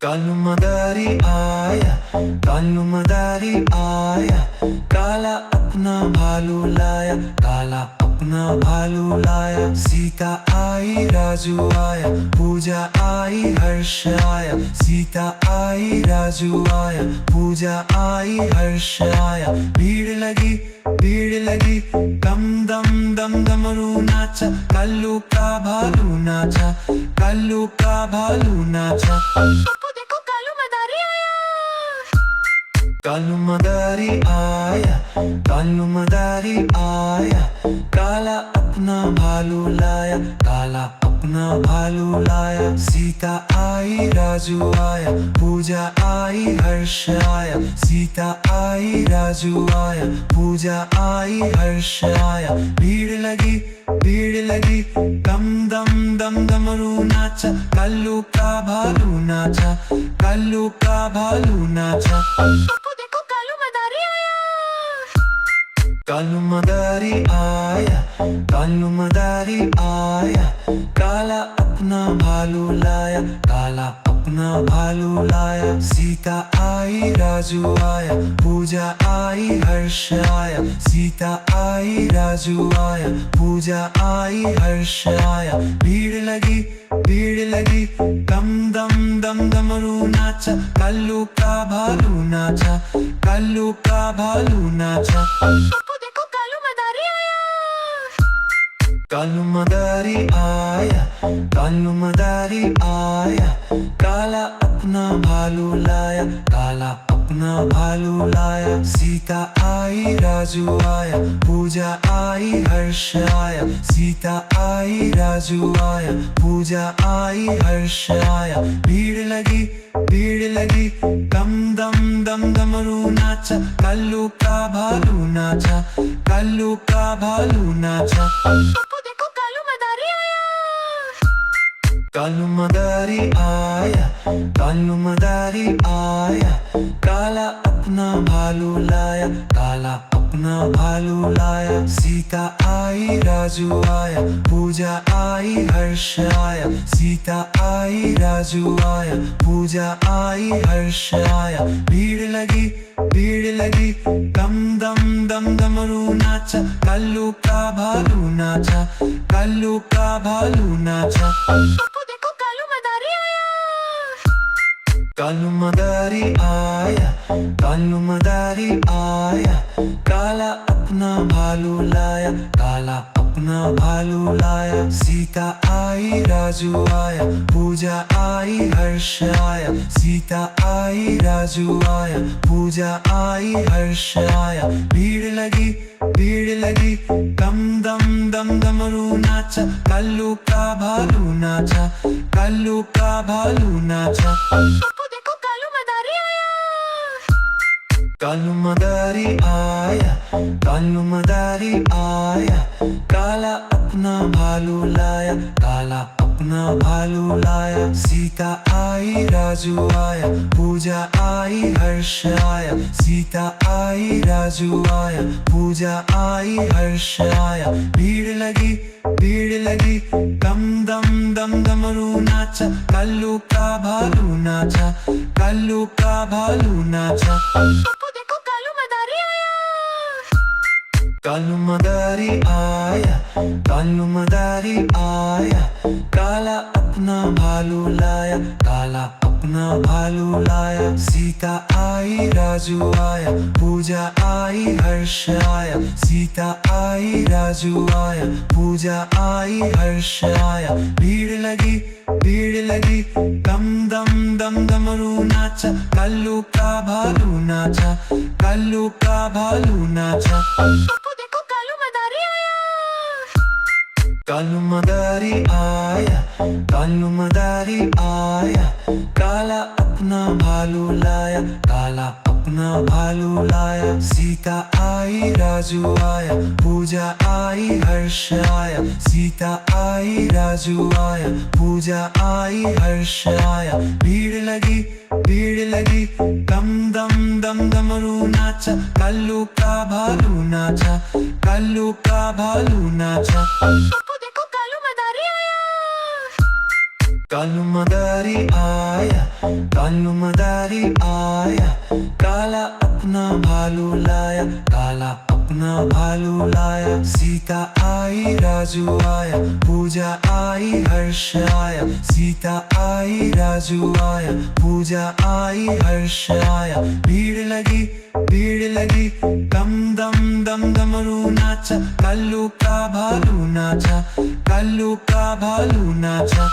कालू मदारी आया, कालू मदारी आया, काला अपना भालू लाया, काला अपना भालू लाया। सीता आई राजू आया, पूजा आई हर्ष आया। सीता आई राजू आया, पूजा आई हर्ष आया। भीड़ लगी, दम दम दम डमरू नाचा, कालू का भालू नाचा, कालू का भालू नाचा। देखो कालू मदारी आया। कालू मदारी आया, कालू मदारी आया, काला अपना भालू लाया, काला अपना भालू लाया। सीता आई राजू आया, पूजा आई हर्ष आया। सीता आई राजू आया, पूजा आई हर्ष आया। भीड़ लगी, दम दम दम डमरू नाचा, कालू का भालू नाचा, कालू का भालू नाचा। देखो कालू मदारी आया। कालू मदारी आया, कालू मदारी आया, काला अपना भालू लाया, काला अपना भालू लाया। सीता आई राजू आया, पूजा आई हर्ष आया। सीता आई राजू आया, पूजा आई हर्ष आया। भीड़ लगी, दम दम दम डमरू नाचा, कालू का भालू नाचा, कालू का भालू नाचा। देखो कालू मदारी आया। कालू मदारी आया, कालू मदारी आया, काला अपना भालू लाया, काला अपना भालू लाया। सीता आई राजू आया, पूजा आई हर्ष आया। सीता आई राजू आया, पूजा आई हर्ष आया। भीड़ लगी, दम दम दम डमरू नाचा, कालू का भालू नाचा, कालू का भालू नाचा। देखो कालू मदारी आया। कालू मदारी आया, कालू मदारी आया, काला अपना भालू लाया, काला अपना भालू लाया। सीता आई राजू आया, पूजा आई हर्ष आया। सीता आई राजू आया, पूजा आई हर्ष आया। भीड़ लगी, दम दम दम डमरू नाचा, कालू का भालू नाचा, कालू का भालू नाचा। देखो कालू मदारी आया। कालू मदारी आया, कालू मदारी आया, काला अपना भालू लाया, काला अपना भालू लाया। सीता आई राजू आया, पूजा आई हर्ष आया। सीता आई राजू आया, पूजा आई हर्ष आया। भीड़ लगी, दम दम दम डमरू नाचा, कालू का भालू नाचा, कालू का भालू नाचा। देखो कालू मदारी आया। कालू मदारी आया, कालू मदारी आया, काला अपना भालू लाया, काला अपना भालू लाया। सीता आई राजू आया, पूजा आई हर्ष आया। सीता आई राजू आया, पूजा आई हर्ष आया। भीड़ लगी, दम दम दम डमरू नाचा, कालू का भालू नाचा, कालू का भालू नाचा। देखो कालू मदारी आया। कालू मदारी आया, कालू मदारी आया, काला अपना भालू लाया, काला अपना भालू लाया। सीता आई राजू आया, पूजा आई हर्ष आया। सीता आई राजू आया, पूजा आई हर्ष आया। भीड़ लगी, दम दम दम डमरू नाचा, कालू का भालू नाचा, कालू का भालू नाचा। देखो कालू मदारी आया। कालू मदारी आया, कालू मदारी आया, काला अपना भालू लाया, काला अपना भालू लाया। सीता आई राजू आया, पूजा आई हर्ष आया। सीता आई राजू आया, पूजा आई हर्ष आया। भीड़ लगी, दम दम दम डमरू नाचा, कालू का भालू नाचा, कालू का भालू नाचा। देखो कालू मदारी आया। कालू मदारी आया, कालू मदारी आया, काला अपना भालू लाया, काला अपना भालू लाया। सीता आई राजू आया, पूजा आई हर्ष आया। सीता आई राजू आया, पूजा आई हर्ष आया। भीड़ लगी दम दम दम डमरू नाचा, कालू का भालू नाचा, कालू का भालू नाचा।